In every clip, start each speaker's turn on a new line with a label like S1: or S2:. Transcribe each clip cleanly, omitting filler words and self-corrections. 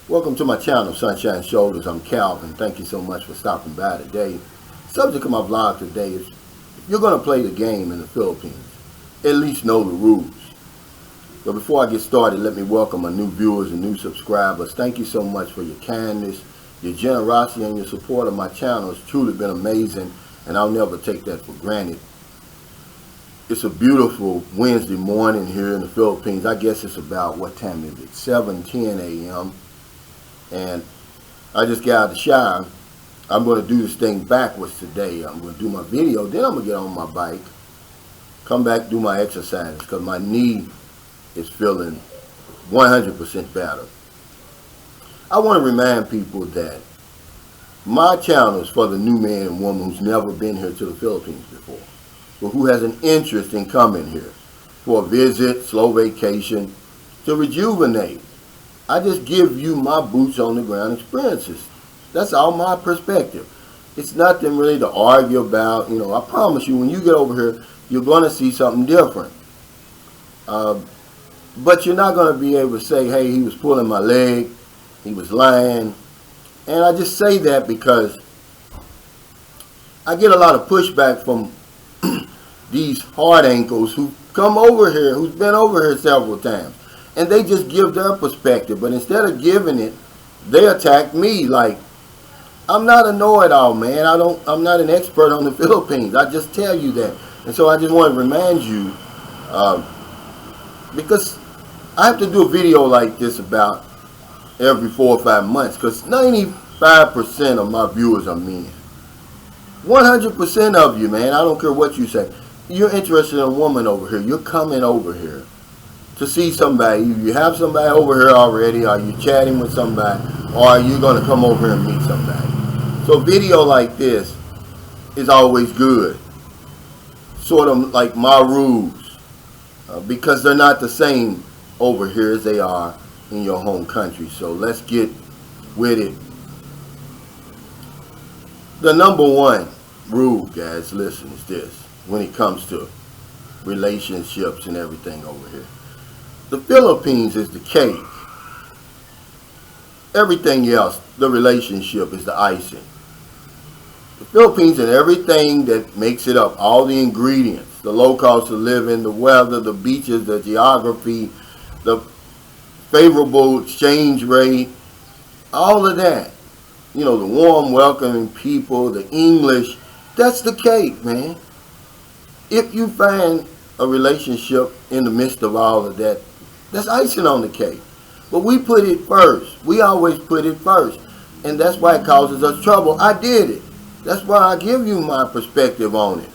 S1: Welcome to my channel, Sunshine Shoulders. I'm Calvin. Thank you so much for stopping by today. Subject of my vlog today is, if you're going to play the game in the Philippines, at least know the rules. But before I get started, let me welcome my new viewers and new subscribers. Thank you so much for your kindness, your generosity, and your support of my channel. It's truly been amazing, and I'll never take that for granted. It's a beautiful Wednesday morning here in the Philippines. I guess it's about, what time is it? 7:10 a.m. And I just got out of the shower. I'm going to do this thing backwards today. I'm going to do my video, then I'm going to get on my bike, come back, do my exercise, because my knee is feeling 100% better. I want to remind people that my channel is for the new man and woman who's never been here to the Philippines before, but who has an interest in coming here for a visit, slow vacation, to rejuvenate. I just give you my boots on the ground experiences. That's all my perspective. It's nothing really to argue about. You know, I promise you, when you get over here, you're going to see something different. But you're not going to be able to say, hey, he was pulling my leg, he was lying. And I just say that because I get a lot of pushback from these hard ankles who come over here, who's been over here several times. And they just give their perspective, but instead of giving it, they attack me like, I'm not a know-it-all, man. I'm not an expert on the Philippines. I just tell you that. And so I just want to remind you, because I have to do a video like this about every 4 or 5 months, because 95% of my viewers are men. 100% of you, man, I don't care what you say. You're interested in a woman over here. You're coming over here to see somebody. You have somebody over here already, are you chatting with somebody, or are you going to come over here and meet somebody? So a video like this is always good, sort of like my rules, because they're not the same over here as they are in your home country. So let's get with it. The number one rule, guys, listen, is this when it comes to relationships and everything over here. The Philippines is the cake. Everything else, the relationship, is the icing. The Philippines and everything that makes it up, all the ingredients, the low cost of living, the weather, the beaches, the geography, the favorable exchange rate, all of that. You know, the warm, welcoming people, the English, that's the cake, man. If you find a relationship in the midst of all of that, that's icing on the cake. But we put it first. We always put it first. And that's why it causes us trouble. I did it. That's why I give you my perspective on it.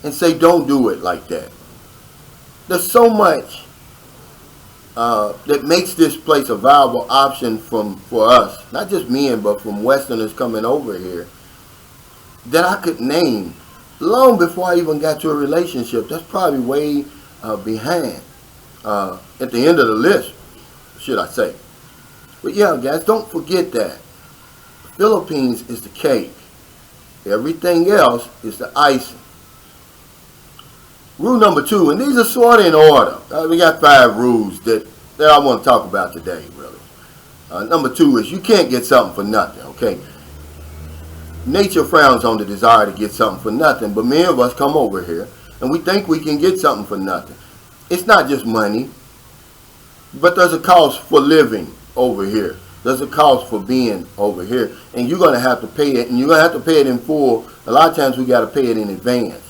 S1: And say, don't do it like that. There's so much that makes this place a viable option for us. Not just men, but from Westerners coming over here, that I could name long before I even got to a relationship. That's probably way behind. At the end of the list, should I say. But yeah, guys, don't forget that. The Philippines is the cake. Everything else is the icing. Rule number 2, and these are sort of in order. We got 5 rules that I want to talk about today, really. Number 2 is you can't get something for nothing, okay? Nature frowns on the desire to get something for nothing, but many of us come over here and we think we can get something for nothing. It's not just money, but there's a cost for living over here. There's a cost for being over here, and you're going to have to pay it, and you're going to have to pay it in full. A lot of times we got to pay it in advance.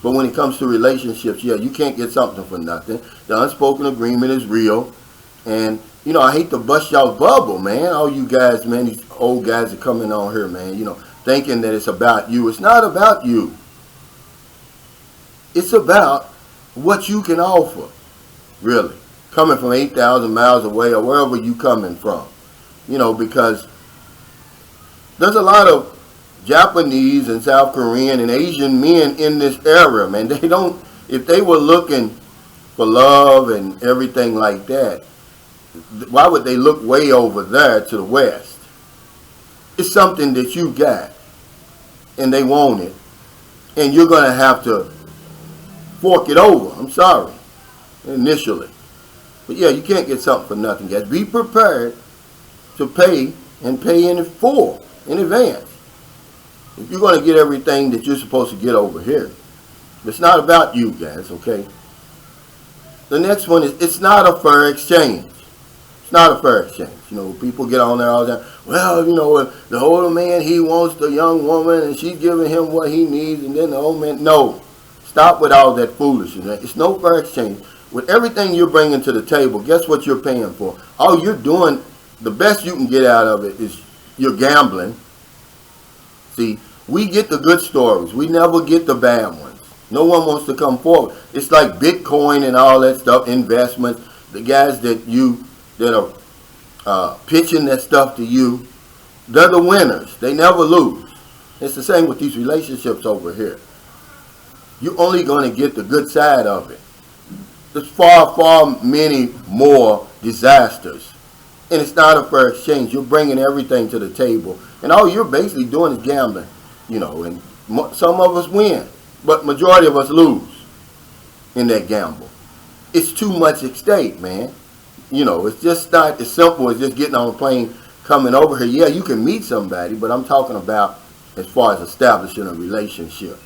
S1: But when it comes to relationships, yeah, you can't get something for nothing. The unspoken agreement is real, and you know, I hate to bust y'all's bubble, man. All you guys, man, these old guys are coming on here, man, you know, thinking that it's about you. It's not about you. It's about what you can offer, really. Coming from 8,000 miles away or wherever you coming from. You know, because there's a lot of Japanese and South Korean and Asian men in this area, man. They don't, if they were looking for love and everything like that, why would they look way over there to the west? It's something that you got, and they want it, and you're going to have to fork it over. I'm sorry, initially. But yeah, you can't get something for nothing, guys. Be prepared to pay and pay in full, in advance. If you're going to get everything that you're supposed to get over here, it's not about you guys, okay? The next one is, it's not a fair exchange. It's not a fair exchange. You know, people get on there all the time. Well, you know, the older man, he wants the young woman, and she's giving him what he needs, and then the old man, no. Stop with all that foolishness. It's no fair exchange. With everything you're bringing to the table, guess what you're paying for? All you're doing, the best you can get out of it is you're gambling. See, we get the good stories. We never get the bad ones. No one wants to come forward. It's like Bitcoin and all that stuff, investments. The guys that are pitching that stuff to you, they're the winners. They never lose. It's the same with these relationships over here. You're only going to get the good side of it. There's far, far many more disasters. And it's not a fair exchange. You're bringing everything to the table. And all you're basically doing is gambling. You know, and some of us win. But majority of us lose in that gamble. It's too much at stake, man. You know, it's just not as simple as just getting on a plane, coming over here. Yeah, you can meet somebody, but I'm talking about as far as establishing a relationship.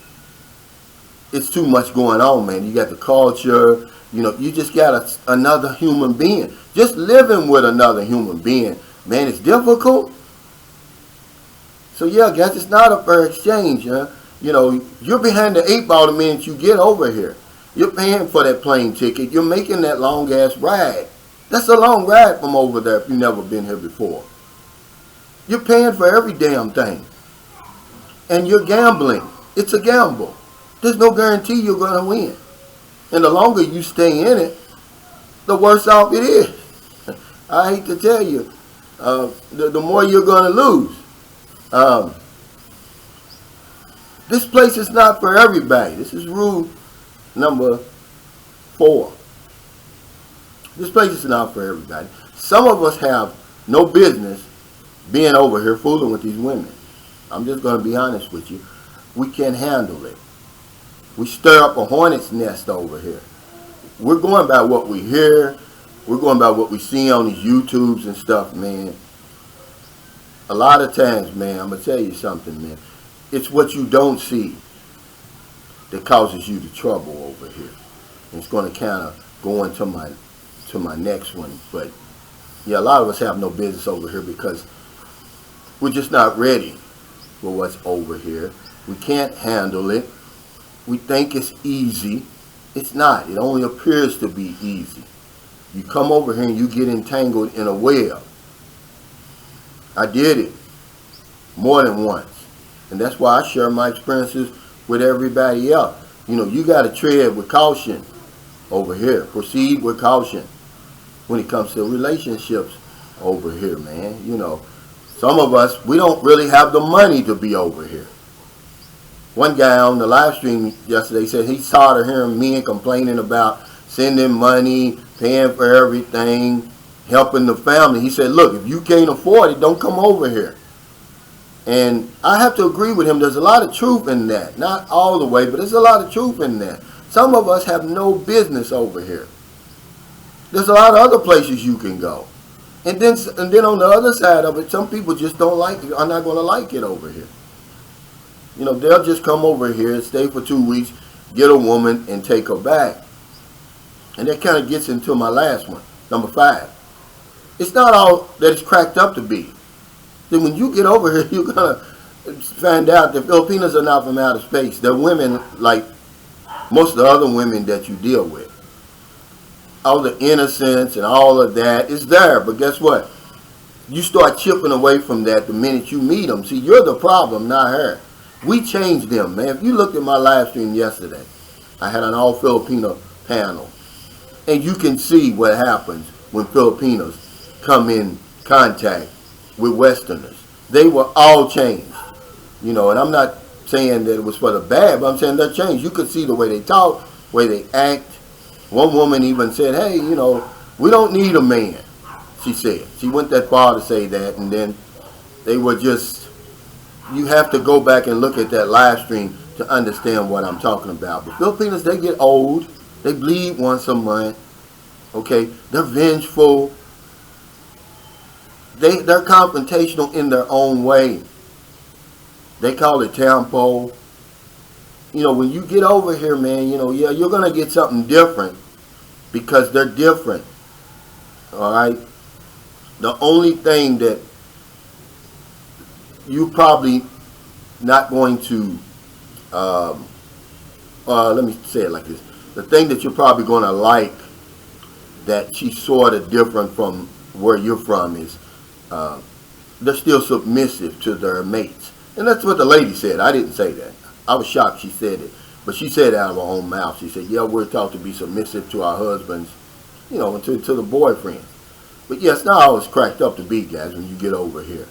S1: It's too much going on, man. You got the culture. You know, you just got another human being. Just living with another human being, man, it's difficult. So, yeah, guys, it's not a fair exchange, huh? You know, you're behind the 8 ball the minute you get over here. You're paying for that plane ticket. You're making that long-ass ride. That's a long ride from over there if you've never been here before. You're paying for every damn thing. And you're gambling. It's a gamble. There's no guarantee you're going to win. And the longer you stay in it, the worse off it is. I hate to tell you, the more you're going to lose. This place is not for everybody. This is rule number 4. This place is not for everybody. Some of us have no business being over here fooling with these women. I'm just going to be honest with you. We can't handle it. We stir up a hornet's nest over here. We're going by what we hear. We're going by what we see on these YouTubes and stuff, man. A lot of times, man, I'm going to tell you something, man. It's what you don't see that causes you the trouble over here. And it's going to kind of go into my next one. But, yeah, a lot of us have no business over here because we're just not ready for what's over here. We can't handle it. We think it's easy. It's not. It only appears to be easy. You come over here and you get entangled in a web. I did it more than once. And that's why I share my experiences with everybody else. You know, you got to tread with caution over here. Proceed with caution when it comes to relationships over here, man. You know, some of us, we don't really have the money to be over here. One guy on the live stream yesterday said he's tired of hearing men complaining about sending money, paying for everything, helping the family. He said, look, if you can't afford it, don't come over here. And I have to agree with him. There's a lot of truth in that. Not all the way, but there's a lot of truth in that. Some of us have no business over here. There's a lot of other places you can go. And then on the other side of it, some people just don't like it, are not going to like it over here. You know, they'll just come over here, stay for 2 weeks, get a woman, and take her back. And that kind of gets into my last one, number 5. It's not all that it's cracked up to be. Then when you get over here, you're going to find out that Filipinos are not from outer space. They're women like most of the other women that you deal with. All the innocence and all of that is there. But guess what? You start chipping away from that the minute you meet them. See, you're the problem, not her. We changed them, man. If you looked at my live stream yesterday, I had an all-Filipino panel. And you can see what happens when Filipinos come in contact with Westerners. They were all changed. You know, and I'm not saying that it was for the bad, but I'm saying they're changed. You could see the way they talk, the way they act. One woman even said, hey, you know, we don't need a man, she said. She went that far to say that, and then they were just... You have to go back and look at that live stream to understand what I'm talking about. But Filipinos, they get old. They bleed once a month. Okay? They're vengeful. they're confrontational in their own way. They call it tempo. When you get over here, man, yeah, you're gonna get something different because they're different. All right. The only thing that you probably not going to, let me say it like this: the thing that you're probably going to like that she's sort of different from where you're from is they're still submissive to their mates. And that's what the lady said. I didn't say that. I was shocked she said it. But she said it out of her own mouth. She said, yeah, we're taught to be submissive to our husbands, and to the boyfriends. But yeah, it's not always cracked up to be, guys, when you get over here.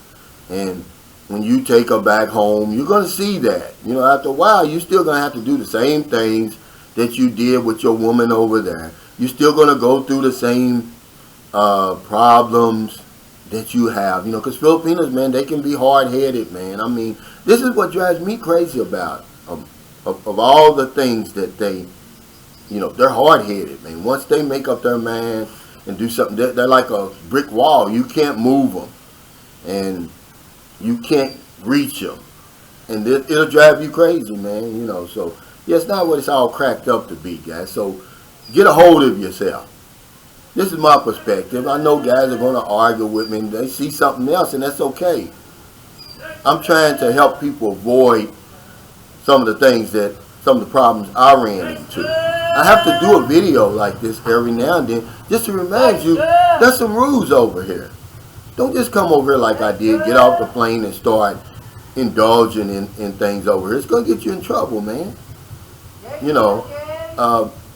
S1: And when you take her back home, you're going to see that. After a while, you're still going to have to do the same things that you did with your woman over there. You're still going to go through the same problems that you have, because Filipinos, man, they can be hard-headed, man. I mean, this is what drives me crazy about of all the things that they, they're hard-headed, man. Once they make up their mind and do something, they're like a brick wall. You can't move them, and you can't reach them, and it'll drive you crazy, man. So yeah, it's not what it's all cracked up to be, guys. So get a hold of yourself. This is my perspective. I know guys are going to argue with me and they see something else, and that's okay. I'm trying to help people avoid some of the problems I ran into. I have to do a video like this every now and then just to remind you there's some rules over here. Don't just come over here like I did, get off the plane and start indulging in things over here. It's going to get you in trouble, man.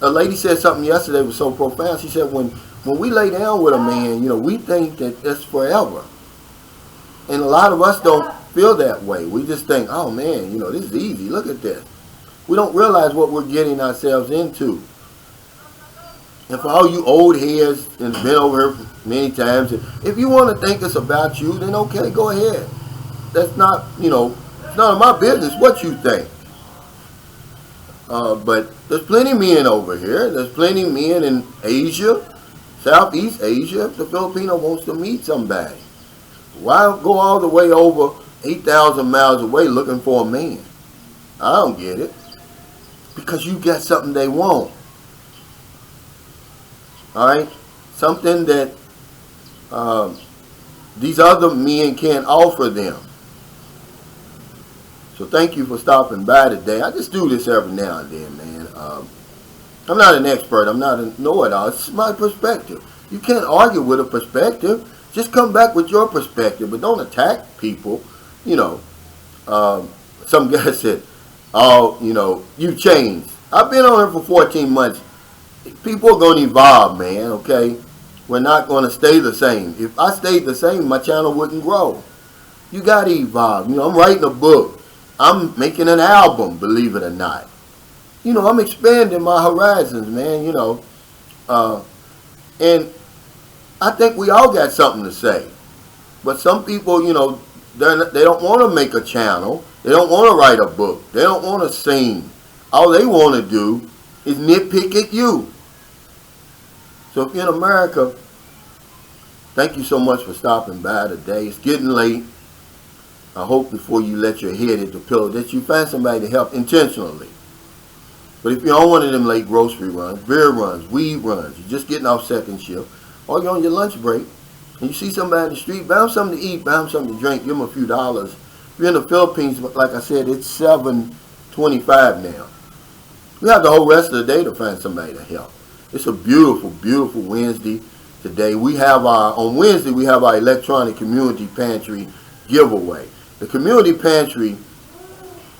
S1: A lady said something yesterday was so profound. She said, when we lay down with a man, we think that that's forever. And a lot of us don't feel that way. We just think, oh man, this is easy. Look at this. We don't realize what we're getting ourselves into. And for all you old heads and been over here many times, if you want to think it's about you, then okay, go ahead. That's not, it's none of my business what you think. But there's plenty of men over here. There's plenty of men in Asia, Southeast Asia. If the Filipino wants to meet somebody, why go all the way over 8,000 miles away looking for a man? I don't get it. Because you got something they want. All right? Something that these other men can't offer them. So thank you for stopping by today. I just do this every now and then, man. I'm not an expert. I'm not a know-it-all. It's my perspective. You can't argue with a perspective. Just come back with your perspective, but don't attack people. Some guy said, oh, you changed. I've been on here for 14 months. People are going to evolve, man, okay? We're not going to stay the same. If I stayed the same, my channel wouldn't grow. You got to evolve. I'm writing a book. I'm making an album, believe it or not. I'm expanding my horizons, man, and I think we all got something to say. But some people, they don't want to make a channel. They don't want to write a book. They don't want to sing. All they want to do is nitpick at you. So if you're in America, thank you so much for stopping by today. It's getting late. I hope before you let your head hit the pillow that you find somebody to help intentionally. But if you're on one of them late grocery runs, beer runs, weed runs, you're just getting off second shift, or you're on your lunch break, and you see somebody in the street, buy them something to eat, buy them something to drink, give them a few dollars. If you're in the Philippines, like I said, it's 7:25 now. We have the whole rest of the day to find somebody to help. It's a beautiful, beautiful Wednesday today. On Wednesday, we have our electronic community pantry giveaway. The community pantry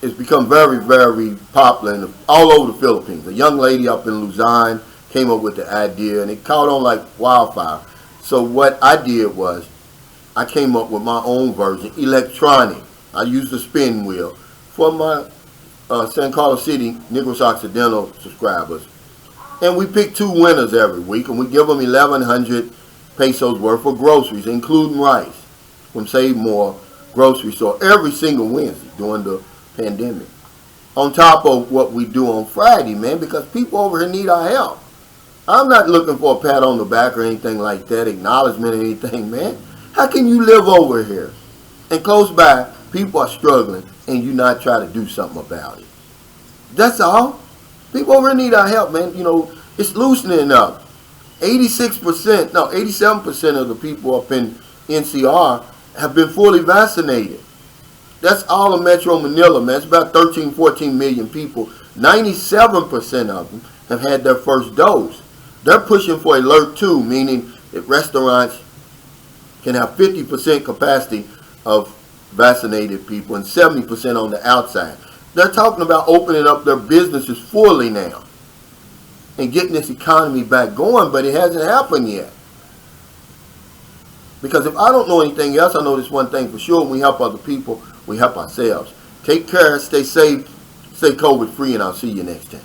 S1: has become very, very popular all over the Philippines. A young lady up in Luzon came up with the idea, and it caught on like wildfire. So what I did was I came up with my own version, electronic. I used the spin wheel for my San Carlos City Negros Occidental subscribers. And we pick 2 winners every week, and we give them 1,100 pesos worth of groceries, including rice, from Save More grocery store every single Wednesday during the pandemic. On top of what we do on Friday, man, because people over here need our help. I'm not looking for a pat on the back or anything like that, acknowledgement or anything, man. How can you live over here and close by, people are struggling, and you not try to do something about it? That's all. People really need our help, man. You know, it's loosening up. 87% of the people up in NCR have been fully vaccinated. That's all of Metro Manila, man. It's about 13, 14 million people. 97% of them have had their first dose. They're pushing for alert 2, meaning that restaurants can have 50% capacity of vaccinated people and 70% on the outside. They're talking about opening up their businesses fully now and getting this economy back going, but it hasn't happened yet. Because if I don't know anything else, I know this one thing for sure: when we help other people, we help ourselves. Take care, stay safe, stay COVID free, and I'll see you next time.